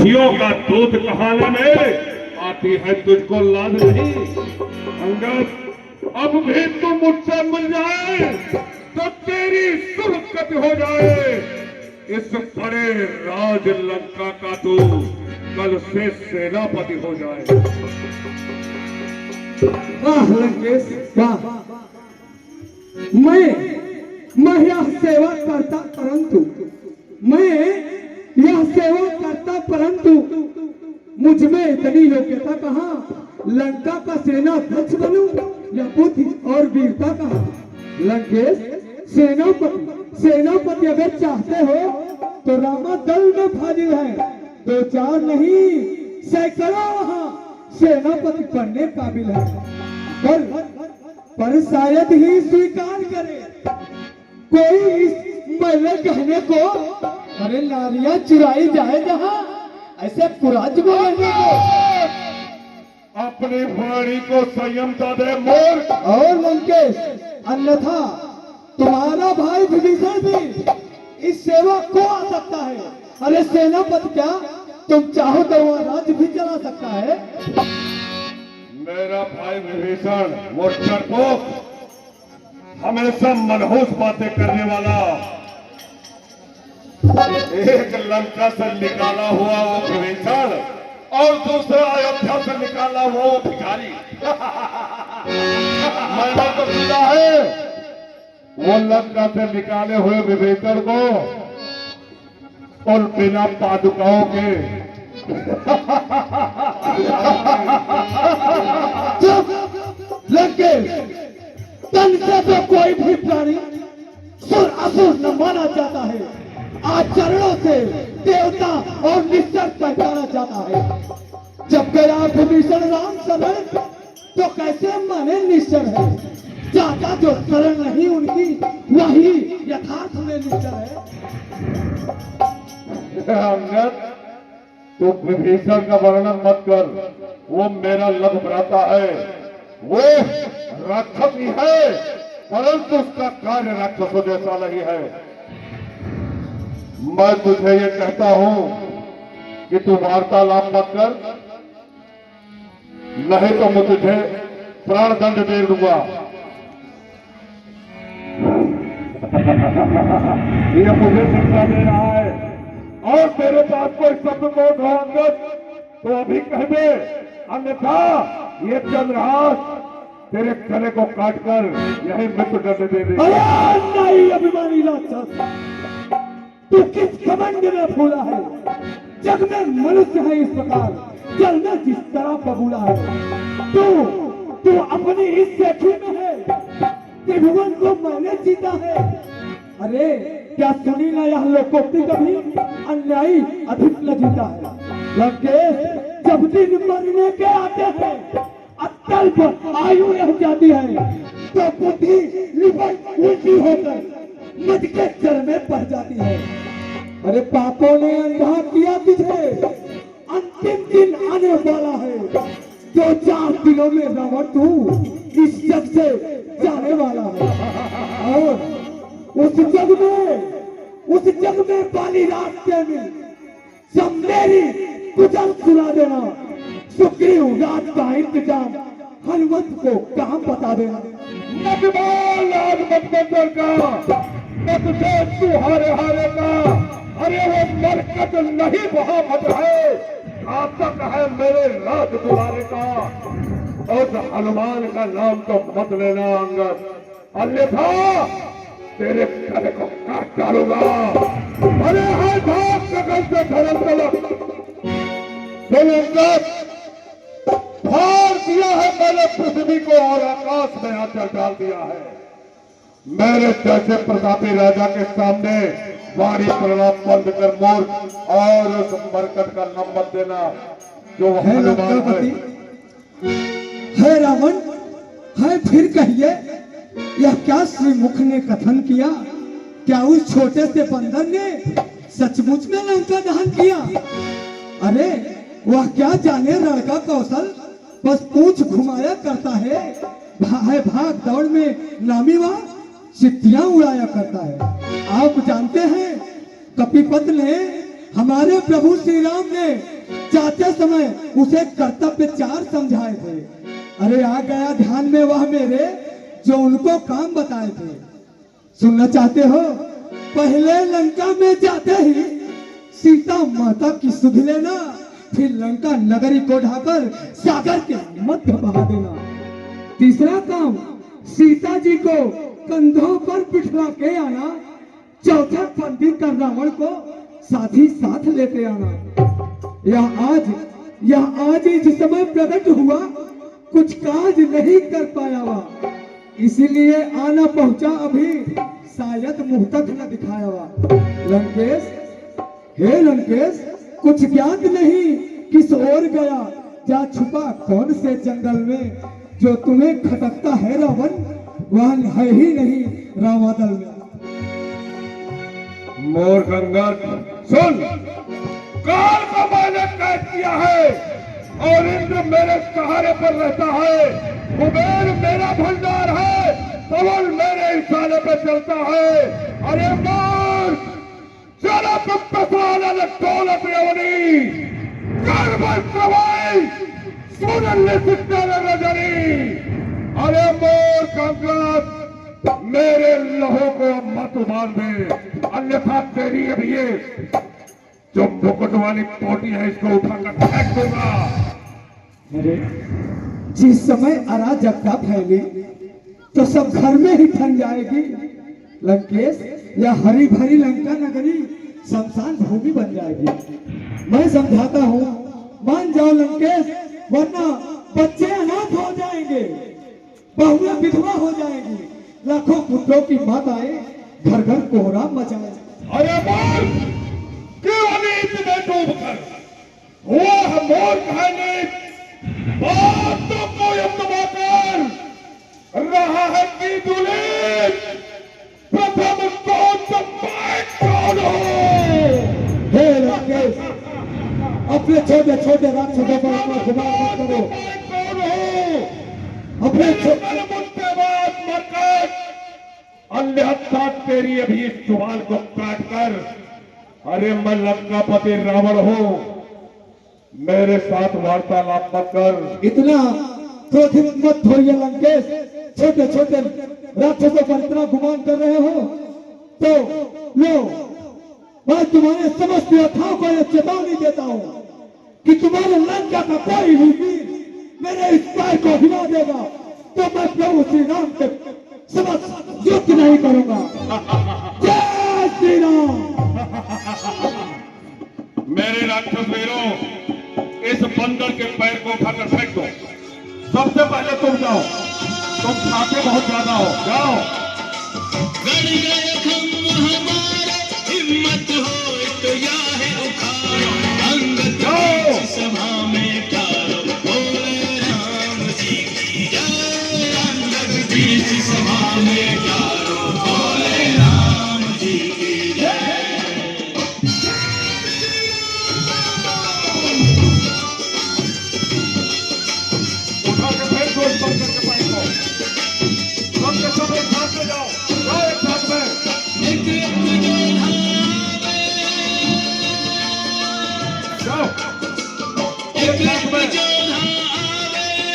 हाथियों का दूध कहाने में आती है तुझको लाज नहीं। अंगद, अब भी तू मुझसे मिल जाए तो तेरी सुरगति हो जाए। इस बड़े राज लंका का तू कल से सेनापति हो जाए। वाह लंकेश वाह। मैं यह सेवा करता परंतु मुझ में इतनी योग्यता कहाँ। लंका का सेनाध्यक्ष बनूं या बुद्धि और वीरता कहाँ। लंकेश, सेनापति अगर चाहते हो तो रामा दल में फाजिल है। 2-4 नहीं, सैकड़ों वहां सेनापति बनने काबिल है। पर शायद ही स्वीकार करे कोई इस मेरे कहने को। अरे नारियां चुराई जाए जहां, ऐसे कुराज को रहने को। अपनी वाणी को संयमता दे मूर्ख। और लंकेश, अन्यथा तुम्हारा भाई विभीषण भी इस सेवा को आ सकता है। अरे सेनापति क्या, तुम चाहो तो वह राज्य भी चला सकता है। मेरा भाई विभीषण वो डरपोक, हमेशा मनहूस बातें करने वाला, एक लंका से निकाला हुआ वो विभीषण और दूसरा अयोध्या से निकाला हुआ वो भिखारी। मैंने तो सुना है वो लंका से निकाले हुए विभीषण को और बिना पादुकाओं के लंकेश, तन से तो कोई भी प्राणी सुर असुर न माना जाता है। आचरणों से देवता और निश्चर पहचाना जाता है। जब गया विभीषण राम शरण तो कैसे माने निश्चर है। चाचा जो शरण नहीं उनकी, वही यथार्थ में निश्चर है। अंगद, तू विभीषण का वर्णन मत कर, वो मेरा लग भ्राता है। वो राक्षस ही है, परंतु उसका कार्य राक्षसों जैसा नहीं है। मैं तुझे ये कहता हूं कि तू वार्तालाप मत कर, नहीं तो मैं तुझे प्राण दंड दे दूंगा। ये मुझे शिक्षा दे रहा है और तेरे पास कोई शब्द को अंगद तो अभी कह दे, अन्यथा ये चंद्रहास तेरे गले को काटकर यही मृत्यु दंड दे दे। नहीं अभिमानी राक्षस, तू किस घमंड में फूला है। जग में मनुष्य है इस प्रकार, जल में जिस तरह बबूला है। तू अपनी इस सेठी में है, त्रिभुवन को मैंने जीता है। अरे क्या सुनी ना यह लोकोक्ति कभी, अन्यायी अधिक न जीता है। लंकेश, जब दिन मरने के आते हैं, अत्यल्प आयु रह जाती है, तो बुद्धि लिपट उल्टी होकर मद के जल में पड़ जाती है। अरे पापों ने अंधा किया तुझे, अंतिम दिन आने वाला है। 2-4 दिनों में रावण तू इस जग से जाने वाला है। और उस जग में बाली रास्ते में सब मेरी गुजर सुना देना। सुग्रीव राज का इंतजाम हनुमंत को काम बता देना। आज मतबंदर का मत से तू हारे का। अरे वो मरकत नहीं मोहम्मद है, घातक है मेरे राज दुलारे का। उस हनुमान का नाम तो मत लेना अंगद, अन्यथा तेरे गले को काट डालूंगा। अरे है भाग नगर से धर्म तलक फाड़ दिया है मैंने पृथ्वी को और आकाश में आकर डाल दिया है। मेरे जैसे प्रतापी राजा के सामने वाणी प्रणाम बंद कर मूर्ख और उस मरकट का नाम मत देना जो हनुमान है। रावण है, फिर कहिए यह क्या श्रीमुख ने कथन किया। क्या उस छोटे से बंदर ने सचमुच में लंका दहन किया। अरे वह क्या जाने रण का कौशल, बस पूंछ घुमाया करता है। भाग दौड़ में नामी वह सिद्धियां उड़ाया करता है। आप जानते हैं कपिपत ने हमारे प्रभु श्री राम ने जाते समय उसे कर्तव्य 4 समझाए थे। अरे आ गया ध्यान में वह मेरे जो उनको काम बताए थे। सुनना चाहते हो? पहले लंका में जाते ही सीता माता की सुध लेना, फिर लंका नगरी को ढाकर सागर के मध्य बहा देना। तीसरा काम, सीता जी को कंधों पर बिठा के आना। चौथा फंदी कर रावण को साथ ही साथ लेते आना। यह आज ही जिस समय प्रकट हुआ कुछ काज नहीं कर पाया हुआ, इसीलिए आना पहुंचा अभी, शायद मुंह तक न दिखाया हुआ। लंकेश, हे लंकेश, कुछ ज्ञात नहीं किस ओर गया, जा छुपा कौन से जंगल में, जो तुम्हें खटकता है रावण वह है ही नहीं रावदल में। मोर गंगत सुन, काल को मैंने कैद किया है और इंद्र मेरे सहारे पर रहता है, कुबेर मेरा भंडार है, पवन मेरे इशारे पे चलता है। अरे मोर चलो दौलत यवनी कर्मल प्रवाई सुनल रजनी। अरे मोर गंगत मेरे लहू को मत उबाल दे, अन्यथा तेरी अभी ये जो मुकुट वाली पोटी है इसको उठाकर फेंक दूंगा। जिस समय अराजकता फैली तो सब घर में ही ठन जाएगी। लंकेश, यह हरी भरी लंका नगरी शमशान भूमि बन जाएगी। मैं समझाता हूँ, मान जाओ लंकेश, वरना बच्चे अनाथ हो जाएंगे, बहुएं विधवा हो जाएंगी, लाखों पुत्रों की माताएं घर घर कोहराम मचाएंगे। अरे बोल क्यों नीत में डूब कर वह मोर कहने बातों को यत्नवाकर रहा है कि दुले प्रथम कौन हो। हे लंकेश, अपने छोटे छोटे राक्षसों पर अपना गुमान मत करो। कौन हो अपने मुझसे बात मत कर, अन्यथा तेरी अभी इस जुबान को काट कर। अरे मैं लंकापति रावण हूं, मेरे साथ वार्तालाप मत कर। इतना क्रोधित मत होइए लंकेश, छोटे छोटे राक्षसों पर इतना गुमान कर रहे हो तो लो, मैं तुम्हारे समस्त योद्धाओं को यह चेतावनी देता हूं कि तुम्हारे लंका का कोई भी वीर मेरे इस पैर को हिला देगा तो मैं प्रभु श्री राम के समस्त युद्ध नहीं करूंगा। जय श्री राम। मेरे राक्षस वीरों, इस बंदर के पैर को उठाकर फेंक दो। सबसे पहले तुम जाओ, तुम खाते बहुत ज्यादा हो, जाओ। हिम्मत हो तो या है उखाड़ो, अंगद सभा में टारो, बोले राम जी की जय। अंगद की सभा में टारो, बोले राम जी की जय। उठा के फेंक दो इस बंदर के पैर को। सबके सब एक साथ में जाओ, जाओ एक साथ में। जाओ एक साथ में।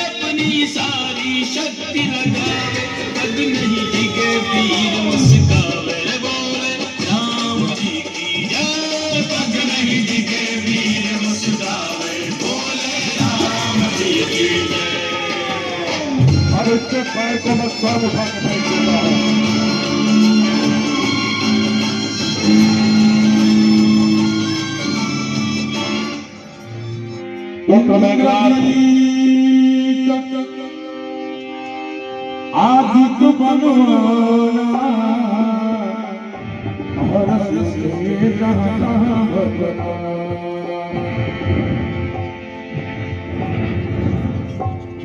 अपनी सारी शक्ति लगावे, पग नहीं डिगे वीर मुस्कावे, बोले राम जी की जय। पग नहीं डिगे वीर मुस्कावे, बोले राम जी की जय। अब इसके पैर को मैं स्वयं उठा के फेंक दूंगा। आदित्य बनवाना हर्ष से रहना भगवान।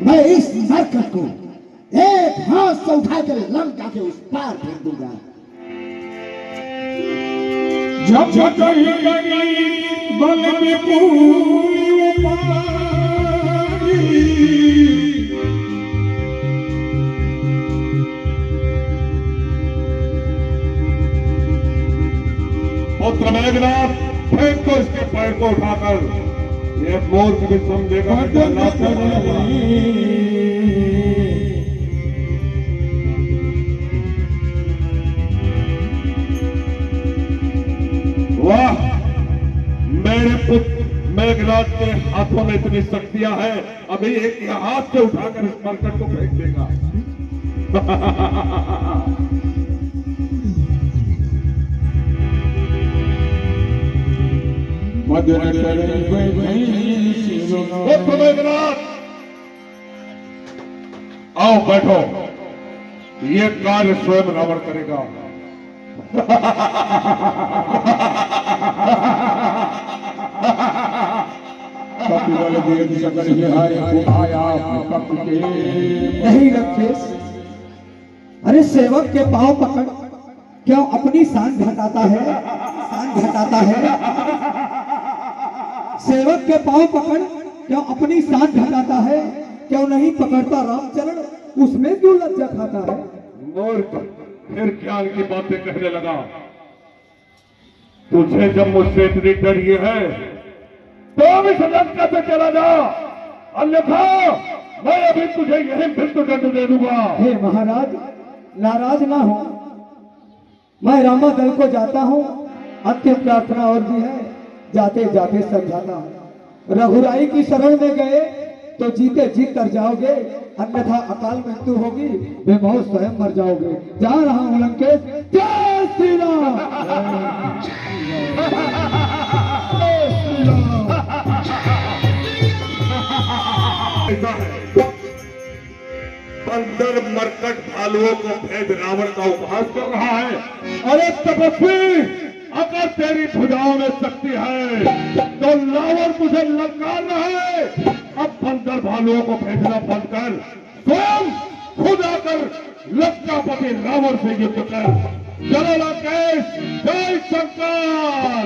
मैं इस मरकत को एक हाथ से उठाकर लंका के उस पार फेंक दूंगा। जब बल में पूरी उपारी, पुत्र मेघनाथ फेंक दो इस पैर को उठाकर ये मूर्ख भी समझेगा कि अल्लाह से बड़ा बड़ा। वाह, मेरे पुत्र मेघराज के हाथों में इतनी शक्तियां हैं, अभी एक ही हाथ से उठाकर इस मरकट को फेंक देगा। पुत्र मेघराज, आओ बैठो, ये कार्य स्वयं रावण करेगा। नहीं रखेश, अरे सेवक के पांव पकड़ क्यों अपनी शान घटाता है? शान घटाता है। सेवक के पांव पकड़ क्यों अपनी शान घटाता है? क्यों नहीं पकड़ता रामचरण, उसमें क्यों लज्जा खाता है? मूर्ख, फिर ज्ञान की बातें कहने लगा। तुझे जब मुझसे इतनी डरी है तो अब इस लंका से चला जा, अन्यथा मैं अभी तुझे यही मृत्यु दंड दे दूंगा। हे महाराज, नाराज ना हो, मैं रामा दल को जाता हूँ, अंतिम प्रार्थना और भी है, जाते जाते समझाता हूँ। रघुराई की शरण में गए तो जीते जी कर जाओगे, अन्यथा अकाल मृत्यु होगी, बेमौत स्वयं मर जाओगे। जा रहा हूँ लंकेश। जय श्री राम। ऐसा है, बंदर मरकट भालुओं को भेद रावण का उपहास कर रहा है। अरे तपस्वी, अगर तेरी भुजाओं में शक्ति है तो रावण तुझे ललकार रहा है। अब बंदर भालुओं को भेजना बंद कर, स्वयं खुद आकर लंकापति रावण से युद्ध कर। चलो लंकेश, जय शंकर।